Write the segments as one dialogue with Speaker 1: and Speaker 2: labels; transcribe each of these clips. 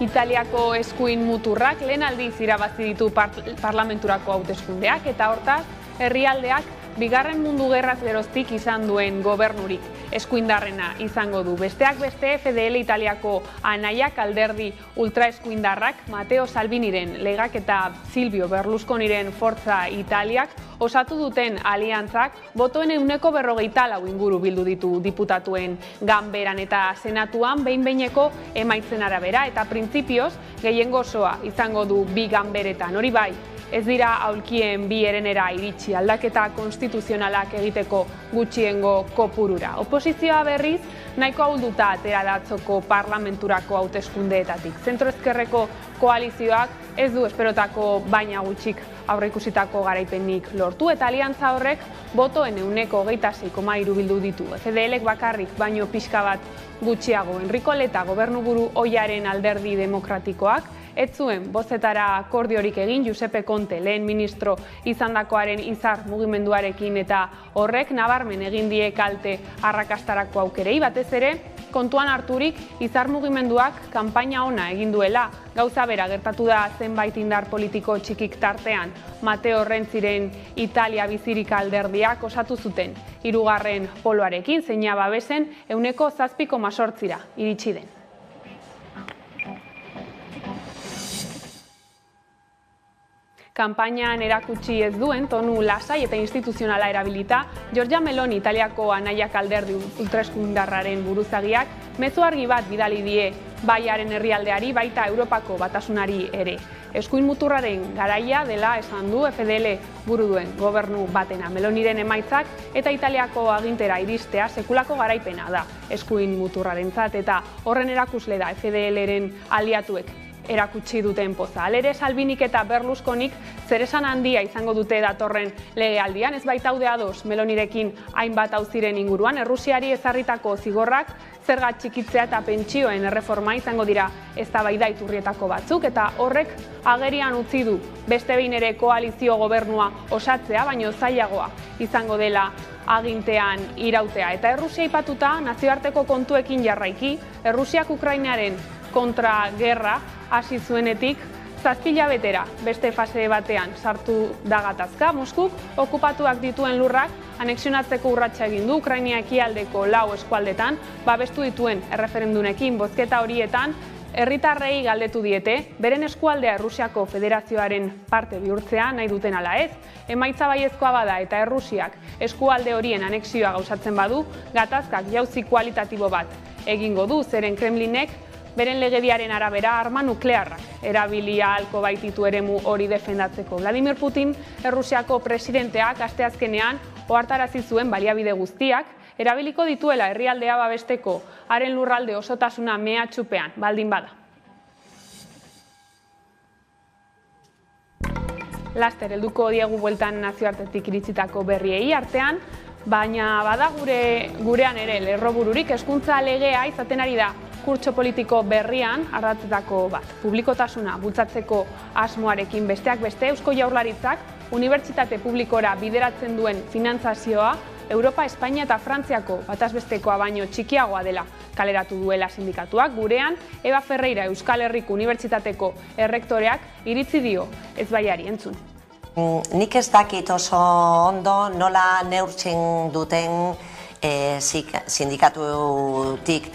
Speaker 1: Italiako eskuin muturrak lehen aldiz irabazi ditu parlamenturako hauteskundeak eta hortaz, herrialdeak Bigarren Mundu Gerraz geroztik izan duen gobernurik eskuindarrena izango du. Besteak beste, FDL Italiako anaiak alderdi ultraeskuindarrak, Matteo Salviniren legak eta Silvio Berlusconiren Forza Italiak osatu duten aliantzak botoen 44% inguru bildu ditu diputatuen ganberan eta senatuan behin-behineko emaitzen arabera eta printzipioz gehiengo osoa izango du bi ganberetan. Hori bai, ez dira aulkien bi herenera iritsi aldaketa konstituzionalak egiteko gutxiengo kopurura. Oposizioa berriz nahiko ahulduta atera da atzoko parlamenturako hauteskundeetatik. Zentroezkerreko koalizioak ez du esperotako baina gutxik aurreikusitako garaipenik lortu eta aliantza horrek botoen 26,3 bildu ditu. FDLek bakarrik baino pixka bat gutxiago. Enrico Letta gobernuburu ohiaren alderdi demokratikoak ez zuen bozetara akordiorik egin Giuseppe Conte lehen ministro izandakoaren izar mugimenduarekin eta horrek nabarmen egin die kalte arrakastarako aukerei, batez ere kontuan harturik izar mugimenduak kanpaina ona egin duela. Gauza bera gertatu da zenbait indar politiko txikik tartean. Matteo Renziren Italia bizirik alderdiak osatu zuten hirugarren poloarekin, zeina babesen 7,8 iritsi den. Kanpainan erakutsi ez duen tonu lasai eta instituzionala erabilita, Giorgia Meloni Italiako anaiak alderdi ultraeskuindarraren buruzagiak mezu argi bat bidali die baiaren herrialdeari baita Europako batasunari ere. Eskuin muturraren garaia dela esan du FDL buru duen gobernu batena. Meloniren emaitzak eta Italiako agintera iristea sekulako garaipena da eskuin muturrarentzat eta horren erakusle da FDLren aliatuek erakutsi duten poza. Halere Salvinik eta Berlusconik zeresan handia izango dute datorren legealdian, ez baitaude ados Melonirekin hainbat auziren inguruan. Errusiari ezarritako zigorrak, zerga txikitzea eta pentsioen erreforma izango dira eztabaida iturrietako batzuk eta horrek agerian utzi du beste behin ere koalizio gobernua osatzea, baino zailagoa izango dela agintean irautea. Eta Errusia aipatuta nazioarteko kontuekin jarraiki, Errusiak Ukrainaren kontra gerra hasi zuenetik 7 hilabetera beste fase batean sartu da gatazka. Moskuk okupatuak dituen lurrak anexionatzeko urratsa egin du Ukraina ekialdeko 4 eskualdetan babestu dituen erreferendumekin. Bozketa horietan herritarrei galdetu diete beren eskualdea Errusiako Federazioaren parte bihurtzea nahi duten ala ez. Emaitza baiezkoa bada eta Errusiak eskualde horien anexioa gauzatzen badu, gatazkak jauzi kualitatibo bat egingo du, zeren Kremlinek beren legediaren arabera arma nuklearrak erabili ahalko baititu eremu hori defendatzeko. Vladimir Putin, Errusiako presidenteak asteazkenean ohartarazi zuen baliabide guztiak erabiliko dituela herrialdea babesteko, haren lurralde osotasuna mehatxupean baldin bada. Laster helduko diegu bueltan nazioartetik iritsitako berriei artean, baina bada gurean ere lerrobururik hezkuntza legea izaten ari da kurtso politiko berrian ardatzetako bat. Publikotasuna bultzatzeko asmoarekin besteak beste Eusko Jaurlaritzak unibertsitate publikora bideratzen duen finantzazioa Europa, Espainia eta Frantziako batazbestekoa baino txikiagoa dela kaleratu duela sindikatuak. Gurean, Eva Ferreira Euskal Herriko Unibertsitateko errektoreak iritzi dio ezbaiari entzun.
Speaker 2: Nik ez dakit oso ondo nola neurtzen duten sindikatutik,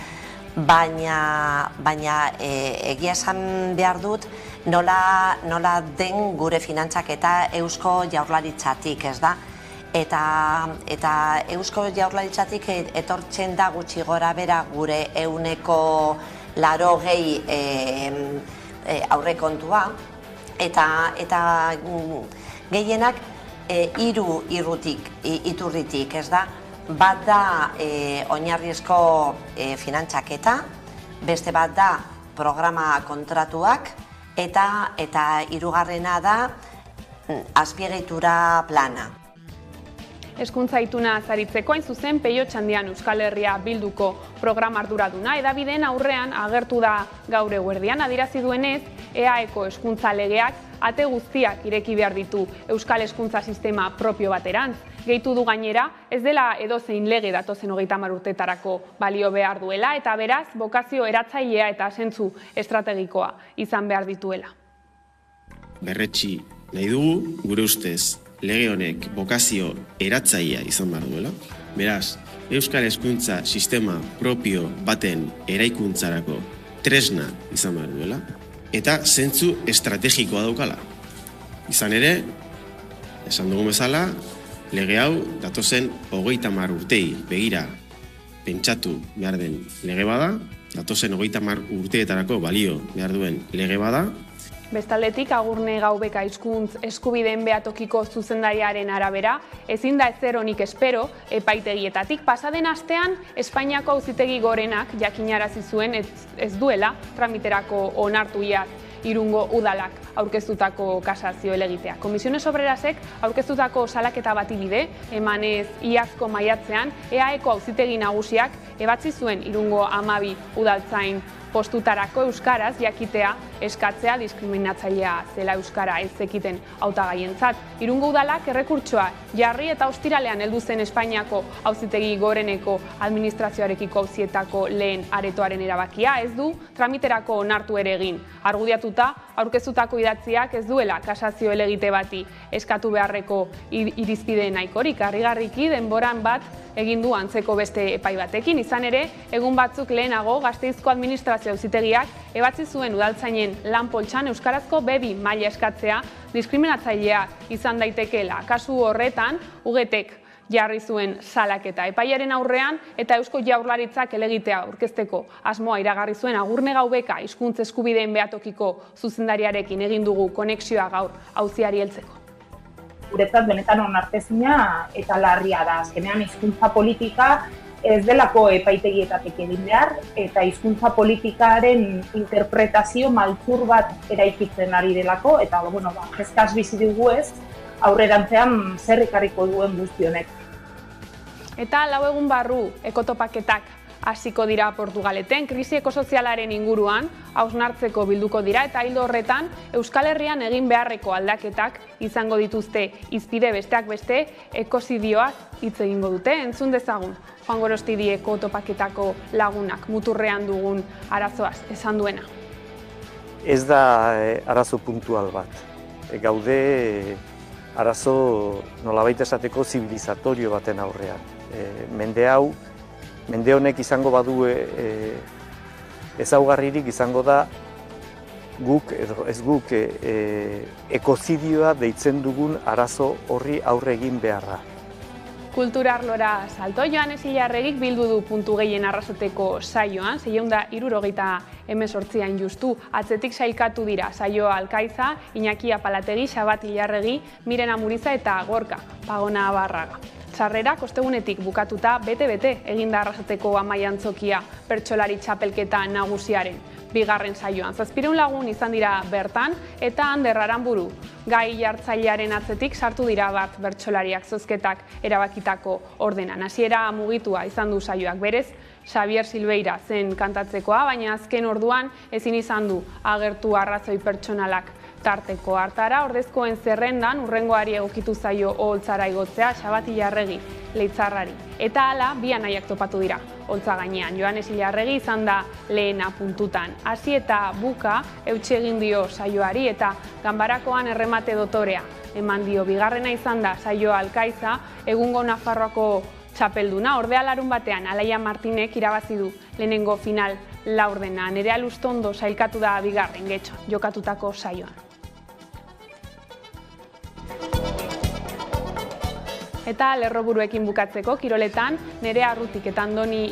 Speaker 2: baina egia esan behar dut nola den gure finantzaketa Eusko Jaurlaritzatik, ez da? Eta Eusko Jaurlaritzatik etortzen da gutxi gora bera gure 80% aurrekontua, eta gehienak 3 iturritik, ez da? Bat da oinarrizko finantzaketa, beste bat da programa kontratuak, eta 3. da azpiegitura plana.
Speaker 1: Hezkuntza ituna zaritzeko hain zuzen Peio Txandian Euskal Herria Bilduko programa arduraduna hedabideen aurrean agertu da gaur eguerdian. Adierazi duenez, EAEko hezkuntza legeak ate guztiak ireki behar ditu Euskal hezkuntza sistema propio baterantz. Gehitu du gainera, ez dela edozein lege datozen 30 urteetarako balio behar duela eta beraz bokazio eratzailea eta zentzu estrategikoa izan behar dituela.
Speaker 3: Berretsi nahi dugu, gure ustez, lege honek bokazio eratzailea izan behar duela. Beraz, euskal hezkuntza sistema propio baten eraikuntzarako tresna izan behar duela, eta zentzu estrategikoa daukala. Izan ere, esan dugun bezala, lege hau datozen 30 urtei begira pentsatu behar den lege bada, datozen 30 urteetarako balio behar duen lege bada.
Speaker 1: Bestaldetik, Agurne Gaubeka hizkuntz eskubideen behatokiko zuzendariaren arabera, ezin da ezer onik espero epaitegietatik. Pasaden astean, Espainiako Auzitegi Gorenak jakinarazi zuen ez duela tramiterako onartu Irungo udalak aurkeztutako kasazio helegitea. Komisiones Obrerasek aurkeztutako salaketa bati bide, emanez iazko maiatzean, EAEko Auzitegi Nagusiak ebatzi zuen Irungo 12 udaltzain postutarako euskaraz jakitea eskatzea diskriminatzailea zela euskara ez zekiten hautagaientzat. Irungo udalak errekurtsoa jarri eta ostiralean heldu zen Espainiako Auzitegi Goreneko administrazioarekiko auzietako lehen aretoaren erabakia, ez du tramiterako onartu ere egin. Argudiatuta, aurkeztutako idatziak ez duela kasazio helegite bati eskatu beharreko irizpide nahikorik. Harrigarriki denboran bat egin du antzeko beste epai batekin. Izan ere, egun batzuk lehenago Gasteizko administrazio auzitegiak ebatzi zuen udaltzainen lan poltsan euskarazko B2 maila eskatzea diskriminatzailea izan daitekeela. Kasu horretan, UGTek jarri zuen salaketa epaiaren aurrean eta Eusko Jaurlaritzak helegitea aurkezteko asmoa iragarri zuen. Agurne Gaubeka hizkuntz eskubideen behatokiko zuzendariarekin egin dugu konexioa gaur auziari heltzeko.
Speaker 4: Guretzat benetan onartezina eta larria da. Azkenean hizkuntza politika ez delako epaitegietatik egin behar eta hizkuntza politikaren interpretazio maltzur bat eraikitzen ari delako eta kezkaz bizi dugu ez aurrerantzean zer ekarriko duen guzti honek.
Speaker 1: Eta 4 egun barru ekotopaketak hasiko dira Portugaleten, krisi ekosozialaren inguruan hausnartzeko bilduko dira eta ildo horretan Euskal Herrian egin beharreko aldaketak izango dituzte hizpide besteak beste ekozidioaz hitz egingo dute. Entzun dezagun Juan Gorostidi ekotopaketako lagunak muturrean dugun arazoaz esan duena.
Speaker 5: Ez da arazo puntual bat. Gaude arazo nolabait esateko zibilizatorio baten aurrean. Mende honek izango badu ezaugarririk izango da guk edo ez guk ekozidioa deitzen dugun arazo horri aurre egin beharra.
Speaker 1: Kultura arlora salto, Joanes Ilarregik bildu du puntu gehien arrasateko saioan, 678 justu, atzetik sailkatu dira Saio Alkaiza, Iñaki Apalategi, Xabat Ilarregi, Miren Amuriza eta Gorka Pagona Barraga. Sarrera kostegunetik bukatuta bete-bete eginda arrasateko amaiantzokia pertsolari txapelketa nagusiaren bigarren saioan. 700 lagun izan dira bertan eta Ander Aranburu gai jartzailearen atzetik sartu dira bat bertsolariak zozketak erabakitako ordenan. Hasiera mugitua izan du saioak, berez Xavier Silveira zen kantatzekoa, baina azken orduan ezin izan du agertu arrazoi pertsonalak tarteko hartara. Ordezkoen zerrendan urrengoari egokitu zaio oholtzara igotzea Xabat Ilarregi Leitzarrari. Eta hala, bi anaiak topatu dira holtza gainean. Joanes Ilarregi izan da lehena puntutan. Hasi eta buka eutsi egin dio saioari eta ganbarakoan erremate dotorea eman dio. Bigarrena izan da Saio Alkaiza, egungo Nafarroako txapelduna. Ordea larun batean Alaia Martinek irabazi du lehenengo final laurdena. Nerea Lustondo sailkatu da bigarren getxo jokatutako saioan. Eta lerroburuekin bukatzeko, kiroletan, Nerea Arrutik eta Andoni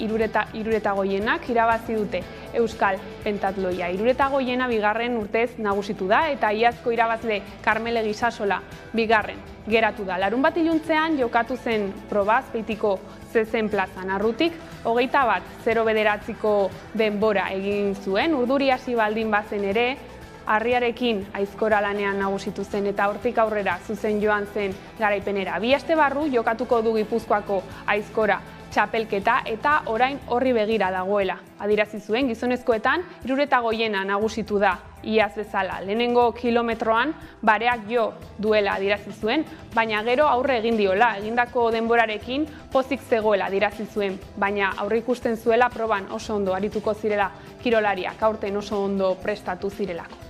Speaker 1: Iruretagoienak irabazi dute Euskal Pentatloia. Iruretagoiena bigarren urtez nagusitu da eta iazko irabazle Karmele Gisasola bigarren geratu da. Larun bat iluntzean jokatu zen probaz Beitiko zezen plazan. Arrutik 21-0 denbora egin zuen, urduri hasi baldin bazen ere, Harriarekin aizkora lanean nagusitu zen eta hortik aurrera zuzen joan zen garaipenera. 2 aste barru jokatuko du Gipuzkoako aizkora txapelketa eta orain horri begira dagoela. Adierazi zuen gizonezkoetan 69 nagusitu da, iaz bezala. Lehenengo kilometroan bareak jo duela adierazi zuen, baina gero aurre egin diola, egindako denborarekin pozik zegoela adierazi zuen, baina aurre ikusten zuela proban oso ondo arituko zirela kirolariak, aurten oso ondo prestatu zirelako.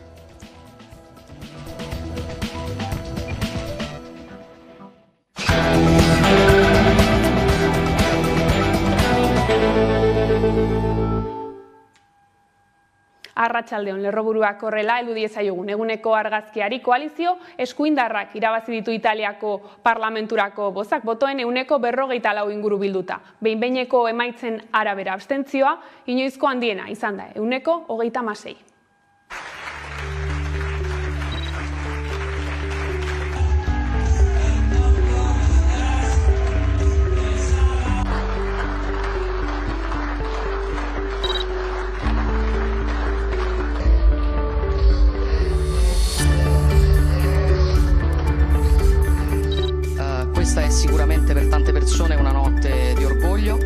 Speaker 1: Arratsaldeon, lerroburuak horrela heldu diezaiogun eguneko argazkiari. Koalizio eskuindarrak irabazi ditu Italiako parlamenturako bozak, botoen 54% inguru bilduta. Behin-behineko emaitzen arabera abstentzioa inoizko handiena izan da, 36%.
Speaker 6: Questa è sicuramente per tante persone una notte di orgoglio,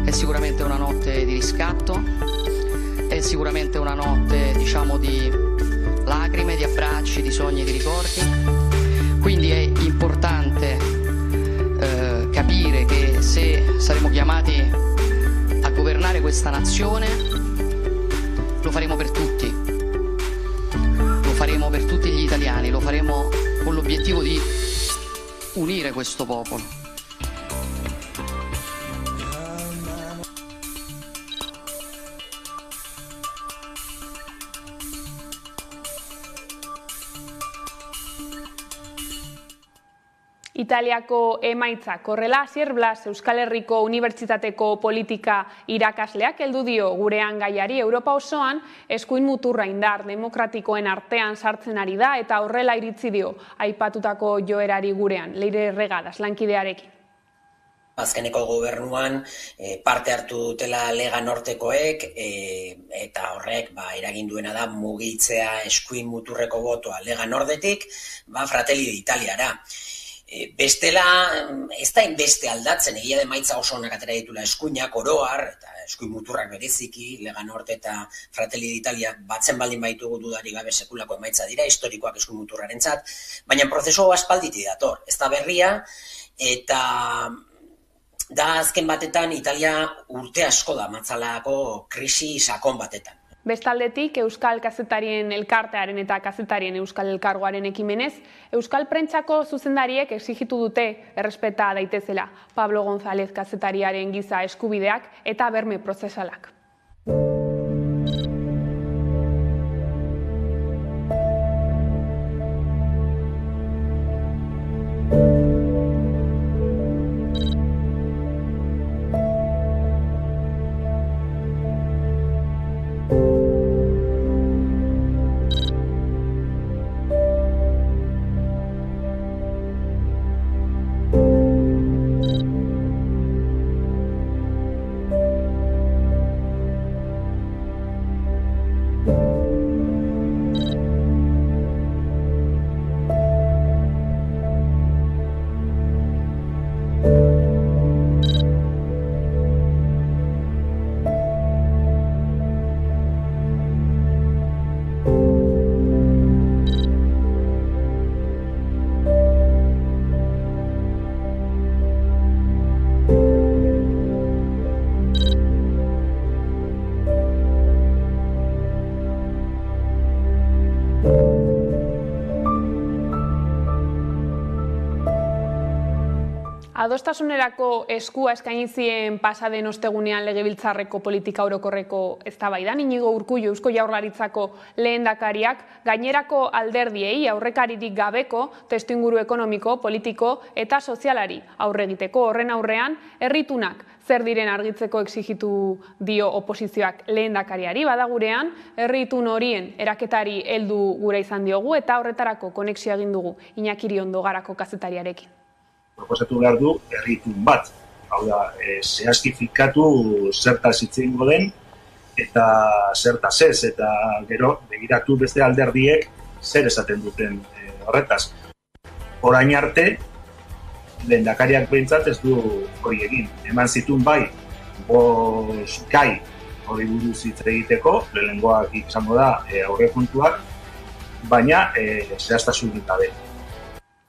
Speaker 6: è sicuramente una notte di riscatto, è sicuramente una notte, diciamo, di lacrime, di abbracci, di sogni e di ricordi. Quindi è importante capire che se saremo chiamati a governare questa nazione, lo faremo per tutti. Lo faremo per tutti gli italiani, lo faremo con l'obiettivo di unire questo popolo.
Speaker 1: Italiako emaitzak horrela, Asier Blas Euskal Herriko Unibertsitateko politika irakasleak heldu dio gurean gaiari. Europa osoan eskuin muturra indar demokratikoen artean sartzen ari da eta horrela iritzi dio aipatutako joerari gurean. Leire Regadas lankidearekin.
Speaker 7: Azkeneko gobernuan parte hartu dutela Lega Nortekoek eta horrek eragin duena da mugitzea eskuin muturreko botoa Lega Nordetik Fratelli d'Italiara. Bestela, ez da inbeste aldatzen, egia de emaitza oso onak atera ditula eskuinak, oroar, eta eskuin muturrak bereziki, Lega Nord eta Fratelli d'Italia batzen baldin baitugu dudari gabe sekulako emaitza dira, historikoak eskuin muturrarentzat, baina prozesu aspalditi dator, ez da berria, eta da azken batetan Italia urte asko da matzalako krisi sakon batetan.
Speaker 1: Bestaldetik, Euskal Kazetarien Elkartearen eta Kazetarien Euskal Elkargoaren ekimenez, Euskal Prentsako zuzendariek exigitu dute errespeta daitezela Pablo González kazetariaren giza eskubideak eta berme prozesalak. Adostasunerako eskua eskaini zien pasaden ostegunean Legebiltzarreko politika orokorreko eztabaidan Inigo Urkullu Eusko Jaurlaritzako lehendakariak gainerako alderdiei aurrekaririk gabeko testuinguru ekonomiko, politiko eta sozialari aurre egiteko. Horren aurrean herritunak zer diren argitzeko exigitu dio oposizioak lehendakariari. Bada gurean herritun horien eraketari heldu gure izan diogu eta horretarako konexioa egin dugu Iñaki Iriondo Garako kazetariarekin.
Speaker 8: Proposatu behar du herritun bat. Hau da, zehazkifikatu zertaz hitz egingo den eta zertaz ez, eta gero begiratu beste alderdiek zer esaten duten horretaz. Orain arte, lehendakariak behintzat ez du hori egin. Eman zituen bai, 5 gai hori buruz hitz egiteko, lehenengoak izango da aurrekontuak, baina zehaztasunik gabe.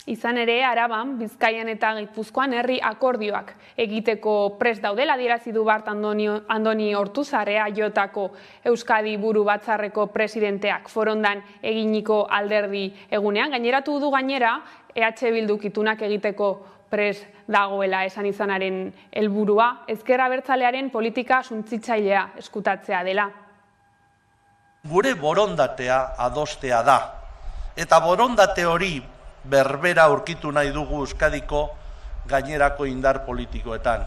Speaker 1: Izan ere, Araban, Bizkaian eta Gipuzkoan herri akordioak egiteko prest daudela adierazi du bart Andoni Ortuzarrea jotako Euskadi Buru Batzarreko presidenteak forondan eginiko alderdi egunean. Gaineratu du gainera, EH Bilduk itunak egiteko prest dagoela esan izanaren helburua, ezker abertzalearen politika suntsitzailea eskutatzea dela.
Speaker 9: Gure borondatea adostea da, eta borondate hori berbera aurkitu nahi dugu Euskadiko gainerako indar politikoetan,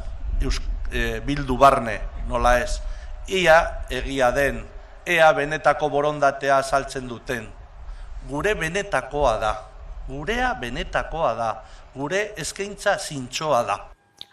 Speaker 9: Bildu barne, nola ez. Ia egia den, ea benetako borondatea azaltzen duten. Gure benetakoa da, gurea benetakoa da, gure eskaintza zintzoa da.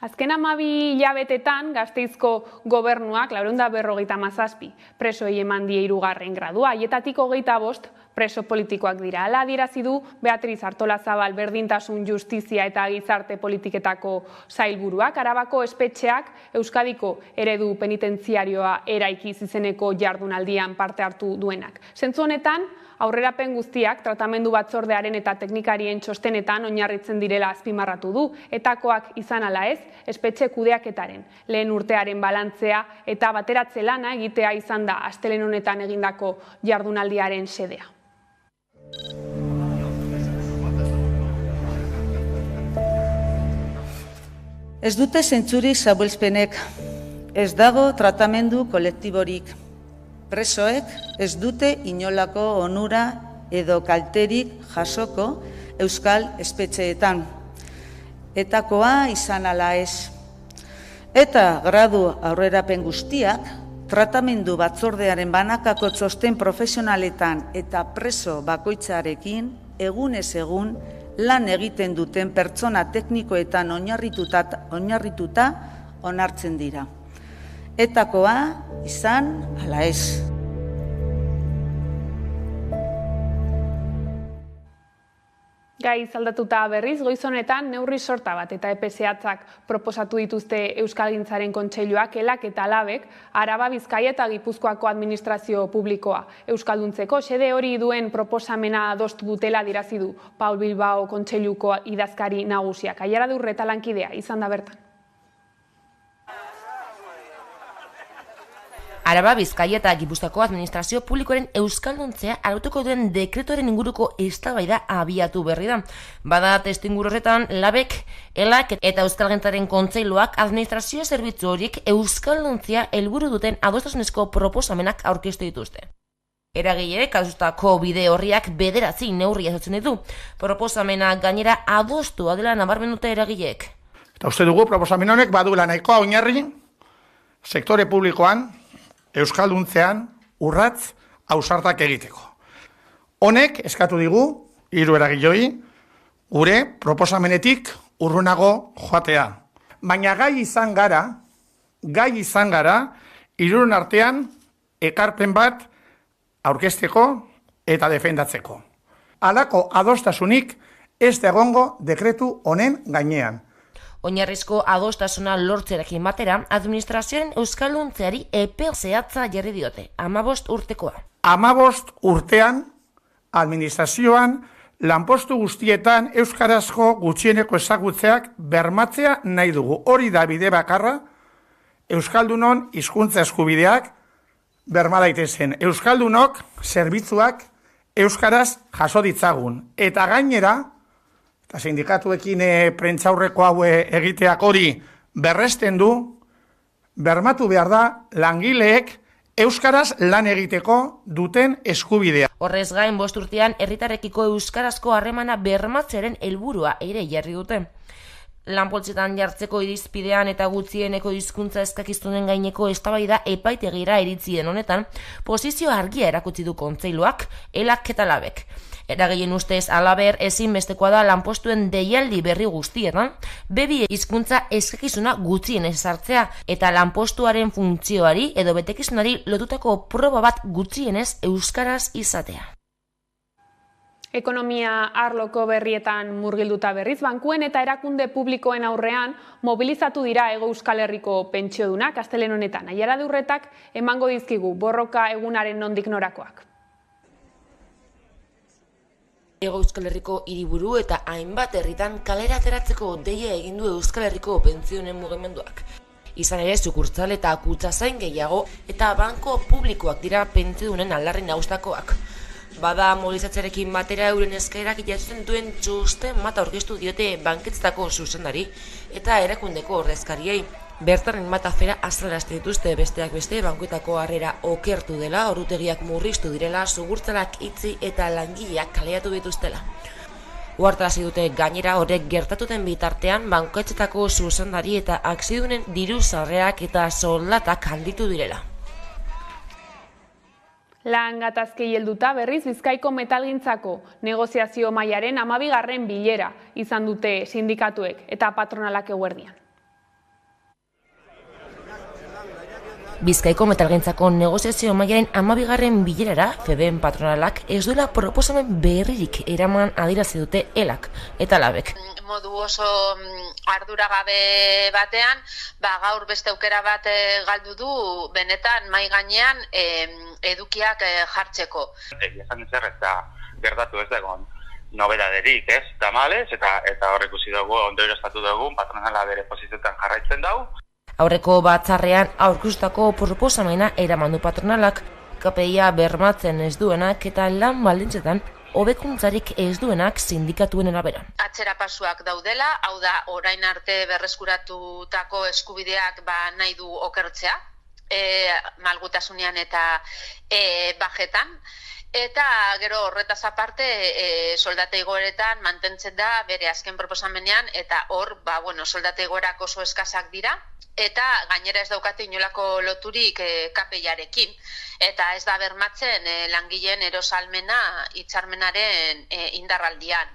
Speaker 1: Azken 12 hilabetetan Gasteizko gobernuak 457 presoei eman die 3. gradua, haietatik 25 preso politikoak dira. Hala adierazi du Beatriz Artolazabal Berdintasun, Justizia eta Gizarte Politiketako sailburuak. Arabako espetxeak Euskadiko eredu penitentziarioa eraikiz izeneko jardunaldian parte hartu duenak. Zentzu honetan, aurrerapen guztiak tratamendu batzordearen eta teknikarien txostenetan oinarritzen direla azpimarratu du, etakoak izan ala ez, espetxe kudeaketaren lehen urtearen balantzea eta bateratze lana egitea izan da astelehen honetan egindako jardunaldiaren xedea.
Speaker 10: Ez dute zentzurik zabuelzpenek, ez dago tratamendu kolektiborik. Presoek ez dute inolako onura edo kalterik jasoko euskal espetxeetan. Etakoa izan ala ez. Eta gradu aurrerapen guztiak, tratamendu batzordearen banakako txosten profesionaletan eta preso bakoitzarekin egunez egun lan egiten duten pertsona teknikoetan oinarrituta onartzen dira. Etakoa izan ala ez.
Speaker 1: Gai zaldatuta berriz, goiz honetan neurri sorta bat eta epe zehatzak proposatu dituzte Euskalgintzaren Kontseiluak, elak eta labek, Araba, Bizkaia eta Gipuzkoako administrazio publikoa euskalduntzeko. Xede hori duen proposamena adostu dutela adierazi du Paul Bilbao Kontseiluko idazkari nagusiak. Aiara Durreta lankidea izan da bertan.
Speaker 11: Araba, Bizkaia eta Gipuzkoako administrazio publikoaren euskalduntzea arautuko duen dekretuaren inguruko eztabaida abiatu berri da. Bada testuinguru horretan, labek, elak eta Euskalgintzaren Kontseiluak administrazio zerbitzu horiek euskalduntzea helburu duten adostasunezko proposamenak aurkeztu dituzte. Eragileek adostutako bide horriak 9 neurri jasotzen ditu. Proposamena gainera adostua dela nabarmendu eragileek.
Speaker 12: Eta uste dugu proposamen honek baduela nahikoa oinarri sektore publikoan euskalduntzean urratz ausartak egiteko. Honek eskatu digu, 3 eragiloi, gure proposamenetik urrunago joatea. Baina gai izan gara, hiruron artean ekarpen bat aurkezteko eta defendatzeko. Halako adostasunik ez da egongo dekretu honen gainean.
Speaker 11: Oinarrizko adostasuna lortzerekin batera, administrazioaren euskalduntzeari epe zehatza jarri diote, 15 urtekoa.
Speaker 12: 15 urtean, administrazioan, lanpostu guztietan euskarazko gutxieneko ezagutzeak bermatzea nahi dugu. Hori da bide bakarra, euskaldunon hizkuntza eskubideak berma daitezen. Euskaldunok zerbitzuak euskaraz jaso ditzagun. Eta gainera, eta sindikatuekin prentsaurreko hau egiteak hori berresten du, bermatu behar da langileek euskaraz lan egiteko duten eskubidea.
Speaker 11: Horrez gain 5 urtean herritarrekiko euskarazko harremana bermatzearen helburua ere jarri dute. Lanpoltsetan jartzeko irizpidean eta gutxieneko hizkuntza eskakizunen gaineko eztabaida epaitegira iritzi den honetan, posizio argia erakutsi du Kontseiluak, elak eta labek. Eragileen ustez halaber ezinbestekoa da lanpostuen deialdi berri guztietan, bebi hizkuntza eskakizuna gutxien ezartzea eta lanpostuaren funtzioari edo betekizunari lotutako proba bat gutxienez euskaraz izatea.
Speaker 1: Ekonomia arloko berrietan murgilduta berriz, bankuen eta erakunde publikoen aurrean mobilizatu dira Hego Euskal Herriko pentsiodunak astelehen honetan. Aiara Durretak emango dizkigu borroka egunaren nondik norakoak.
Speaker 11: Hego Euskal Herriko hiriburu eta hainbat herritan kalera ateratzeko deia egin du Euskal Herriko pentsioen mugimenduak. Izan ere, sukurtzal eta kutxazain gehiago eta banko publikoak dira pentsiodunen aldarri nagustakoak. Bada mobilizatzearekin batera euren eskaerak jasotzen duen txosten bat aurkeztu diote banketzetako zuzendari eta erakundeko ordezkariei. Bertan bat afera azalarazten dituzte besteak beste bankuetako harrera okertu dela, ordutegiak murriztu direla, sugurtzalak itzi eta langileak kaleatu dituztela. Uhartarazi dute gainera horrek gertatuten bitartean banketzetako zuzendari eta akziodunen diru sarrerak eta soldatak handitu direla.
Speaker 1: Lan gatazkei helduta berriz Bizkaiko metalgintzako negoziazio mailaren 12. bilera izan dute sindikatuek eta patronalak eguerdian.
Speaker 11: Bizkaiko metalgintzako negoziazio mailaren 12. bilerara FEBEN patronalak ez duela proposamen berririk eraman adierazi dute elak eta labek.
Speaker 13: Modu oso arduragabe batean, gaur beste aukera bat galdu du benetan mai gainean edukiak jartzeko.
Speaker 14: Esan zer ez da gertatu ez dagoen noberaderik, ez? Tamales eta hor ikusi dugu ondorioztatu dugu patronala bere posizioetan jarraitzen dau.
Speaker 11: Aurreko batzarrean aurkeztutako proposamena eraman du patronalak, KPIa bermatzen ez duenak eta lan baldintzetan hobekuntzarik ez duenak sindikatuen arabera.
Speaker 13: Atzerapasuak daudela, hau da orain arte berreskuratutako eskubideak nahi du okertzea, malgutasunean eta bajetan. Eta gero horretaz aparte soldata igoeretan mantentzen da bere azken proposamenean eta hor soldata igoerak oso eskasak dira eta gainera ez daukate inolako loturik KPIarekin eta ez da bermatzen langileen erosalmena hitzarmenaren indarraldian.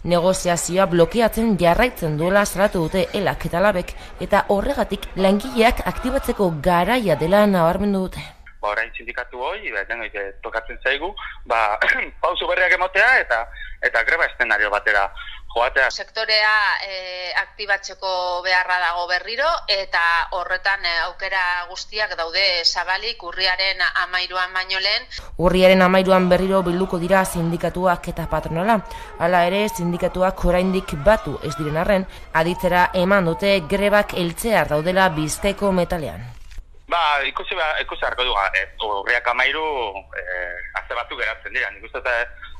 Speaker 11: Negoziazioa blokeatzen jarraitzen duela salatu dute elak eta labek eta horregatik langileak aktibatzeko garaia dela nabarmendu dute.
Speaker 14: Orain sindikatu hori, tokatzen zaigu, pausu berriak emotea eta greba eszenario batera joatea.
Speaker 13: Sektorea aktibatzeko beharra dago berriro eta horretan aukera guztiak daude zabalik urriaren 13an baino lehen.
Speaker 11: Urriaren 13an berriro bilduko dira sindikatuak eta patronala. Hala ere, sindikatuak oraindik batu ez diren arren, aditzera eman dute grebak heltzear daudela Bizkaiko metalean.
Speaker 14: Ikusi beharko dugu, urriak 13 aste batzuk geratzen dira. Nik uste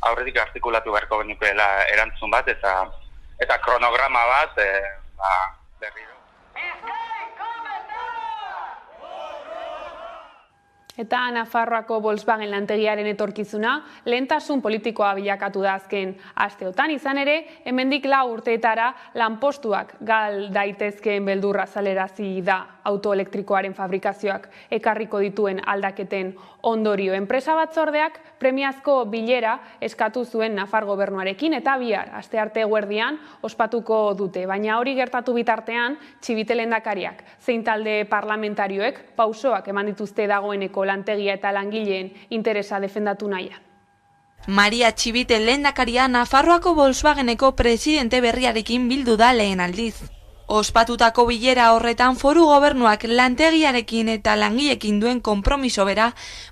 Speaker 14: aurretik artikulatu beharko genukeela erantzun bat eta kronograma bat berriro.
Speaker 1: Eta Nafarroako Volkswagen lantegiaren etorkizuna lehentasun politikoa bilakatu da azken asteotan, izan ere, hemendik 4 urteetara lanpostuak gal daitezkeen beldurra azalerazi da autoelektrikoaren fabrikazioak ekarriko dituen aldaketen ondorio. Enpresa batzordeak premiazko bilera eskatu zuen Nafar gobernuarekin eta bihar astearte eguerdian ospatuko dute. Baina hori gertatu bitartean, Txibite lehendakariak zein talde parlamentarioek pausoak eman dituzte dagoeneko lantegia eta langileen interesa defendatu nahian.
Speaker 15: Maria Txibite lehendakaria Nafarroako Volkswageneko presidente berriarekin bildu da lehen aldiz. Ospatutako bilera horretan foru gobernuak lantegiarekin eta langileekin duen konpromiso bera,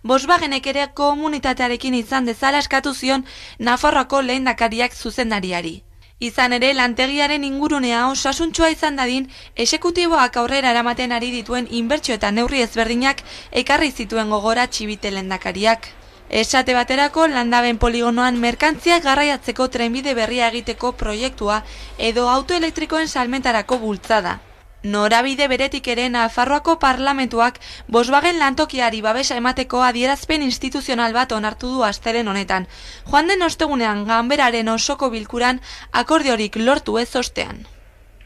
Speaker 15: Volkswagenek ere komunitatearekin izan dezala eskatu zion Nafarroako lehendakariak zuzendariari. Izan ere, lantegiaren ingurunea osasuntsua izan dadin, esekutiboak aurrera eramaten ari dituen inbertsio eta neurri ezberdinak ekarri zituen gogora Txibite lehendakariak. Esate baterako Landaben poligonoan merkantziak garraiatzeko trenbide berria egiteko proiektua edo autoelektrikoen salmentarako bultzada. Norabide beretik ere Nafarroako parlamentuak Volkswagen lantokiari babesa emateko adierazpen instituzional bat onartu du astelehen honetan. Joan den ostegunean ganberaren osoko bilkuran akordiorik lortu ez ostean.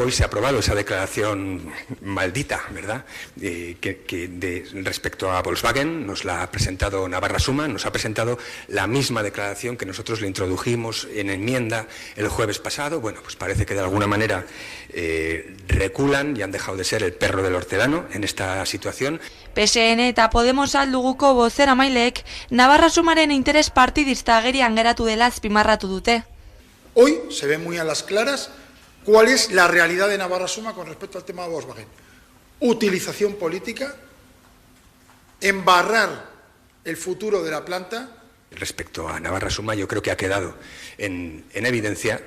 Speaker 16: Hoy se ha aprobado esa declaración maldita, ¿verdad? Respecto a Volkswagen, nos la ha presentado Navarra Suma, nos ha presentado la misma declaración que nosotros le introdujimos en enmienda el jueves pasado. Bueno, pues parece que de alguna manera reculan y han dejado de ser el perro del hortelano en esta situación.
Speaker 15: PSN eta Podemos alduguko bozeramaileek Navarra Sumaren interes partidista agerian geratu dela azpimarratu dute.
Speaker 17: Hoy se ve muy a las claras cuál es la realidad de Navarra Suma con respecto al tema de Volkswagen. Utilización política, embarrar el futuro de la planta.
Speaker 16: Respecto a Navarra Suma, yo creo que ha quedado en evidencia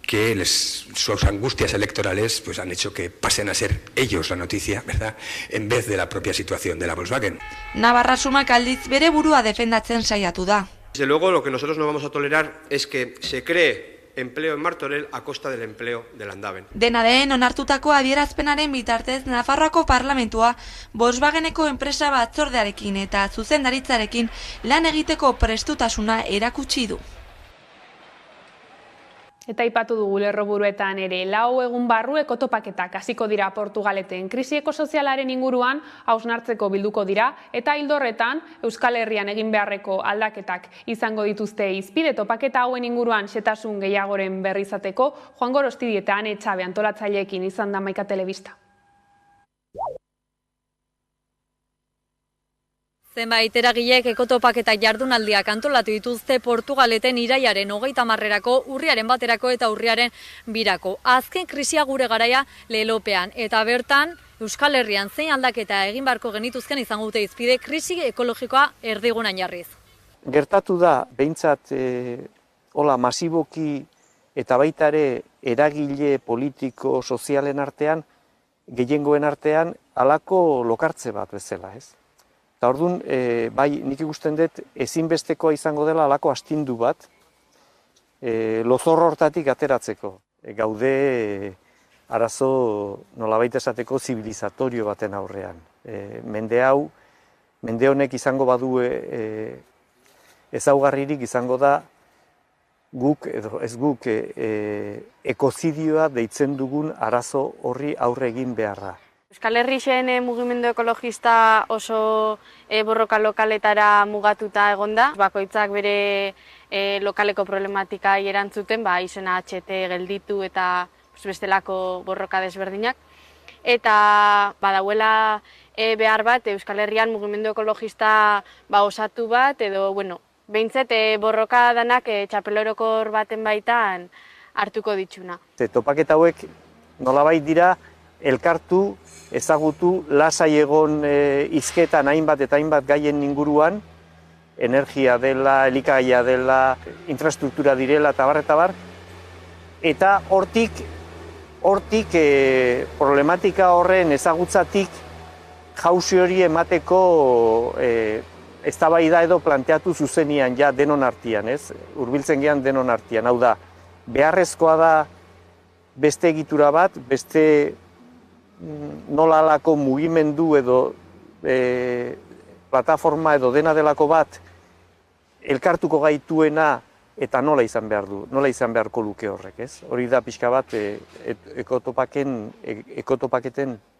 Speaker 16: que sus angustias electorales pues han hecho que pasen a ser ellos la noticia, ¿verdad?, en vez de la propia situación de la Volkswagen.
Speaker 15: Navarra Sumak aldiz bere burua defendatzen saiatu da.
Speaker 18: Desde luego, lo que nosotros no vamos a tolerar es que se cree empleo en Martorell a costa del empleo de Landaven.
Speaker 15: Dena den onartutako adierazpenaren bitartez Nafarroako parlamentua Volkswageneko enpresa batzordearekin eta zuzendaritzarekin lan egiteko prestutasuna erakutsi du.
Speaker 1: Eta aipatu dugu lerroburuetan ere, 4 egun barru ekotopaketak hasiko dira Portugaleten. Krisi ekosozialaren inguruan hausnartzeko bilduko dira, eta ildo horretan Euskal Herrian egin beharreko aldaketak izango dituzte hizpide. Topaketa hauen inguruan xehetasun gehiagoren berri izateko, Juan Gorostidi eta Ane Etxabe antolatzaileekin izan da Maika Telebista.
Speaker 19: Zenbait eragilek ekotopaketak jardunaldiak antolatu dituzte Portugaleten iraiaren 30erako, urriaren 1erako eta urriaren 2erako. Azken krisia gure garaia lelopean eta bertan Euskal Herrian zein aldaketa egin beharko genituzken izango dute hizpide krisi ekologikoa erdigunan jarriz.
Speaker 5: Gertatu da behintzat masiboki eta baita ere eragile politiko sozialen artean, gehiengoen artean halako lokartze bat bezala, ez? Eta orduan, bai, nik ikusten dut ezinbestekoa izango dela halako astindu bat, lozorro hortatik ateratzeko. Gaude arazo nolabait esateko zibilizatorio baten aurrean. Mende honek izango badu ezaugarririk izango da guk, edo ez guk, ekozidioa deitzen dugun arazo horri aurre egin beharra.
Speaker 20: Euskal Herrixen mugimendu ekologista oso borroka lokaletara mugatuta egonda. Bakoitzak bere lokaleko problematika erantzuten, izena HT gelditu eta bestelako borroka desberdinak. Eta badauela behar bat Euskal Herrian mugimendu ekologista osatu bat, edo, behintzet borroka danak txapelorokor baten baitan hartuko ditxuna.
Speaker 5: Topaketa hauek nolabait dira elkartu, ezagutu, lasai egon hizketan hainbat eta hainbat gaien inguruan, energia dela, elikagaia dela, infrastruktura direla eta bar, eta hortik problematika horren ezagutzatik jauzi hori emateko eztabaida edo planteatu zuzenian ja denon artean, ez? Hurbiltzen gean denon artean, hau da, beharrezkoa da beste egitura bat, beste nola alako mugimendu edo plataforma edo dena delako bat elkartuko gaituena eta nola izan behar du, nola izan beharko luke horrek, ez? Hori da pixka bat ekotopaketen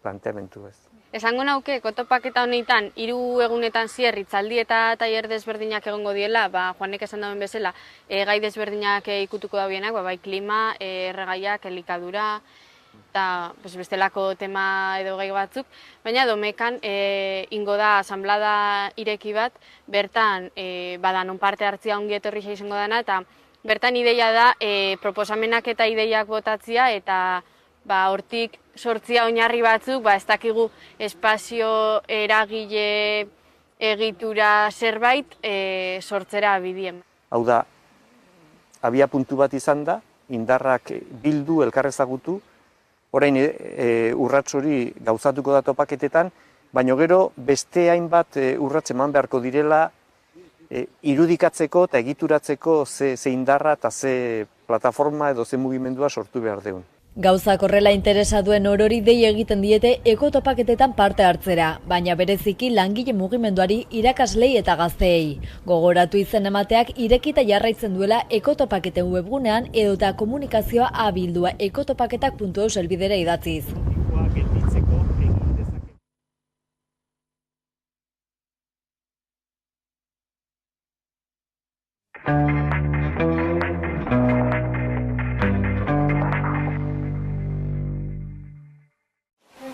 Speaker 5: planteamentu, ez?
Speaker 20: Esango nauke, ekotopaketa honetan, 3 egunetan zier, hitzaldi eta tailer desberdinak egongo diela, Juanek esan dauen bezala, gai desberdinak ikutuko daudenak, bai klima, erregaiak, elikadura, eta bestelako tema edo gai batzuk, baina domekan ingo da asanblada ireki bat, bertan non parte hartzia ongi etorri izango dana, eta bertan ideia da proposamenak eta ideiak botatzia, eta hortik sortzia oinarri batzuk, ez dakigu espazio eragile egitura zerbait sortzera bidien.
Speaker 5: Hau da, abia puntu bat izan da, indarrak bildu, elkarrezagutu, orain urrats hori gauzatuko da topaketetan, baina gero beste hainbat urrats eman beharko direla irudikatzeko eta egituratzeko ze indarra eta ze plataforma edo ze mugimendua sortu behar deun.
Speaker 19: Gauzak horrela interesa duen orori dei egiten diete ekotopaketetan parte hartzera, baina bereziki langile mugimenduari, irakaslei eta gazteei. Gogoratu izen emateak irekita jarraitzen duela ekotopaketen webgunean edota komunikazioa abildua ekotopaketak.eus helbidera idatziz.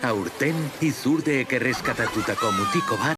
Speaker 21: Aurten, Izurdeek erreskatatutako mutiko bat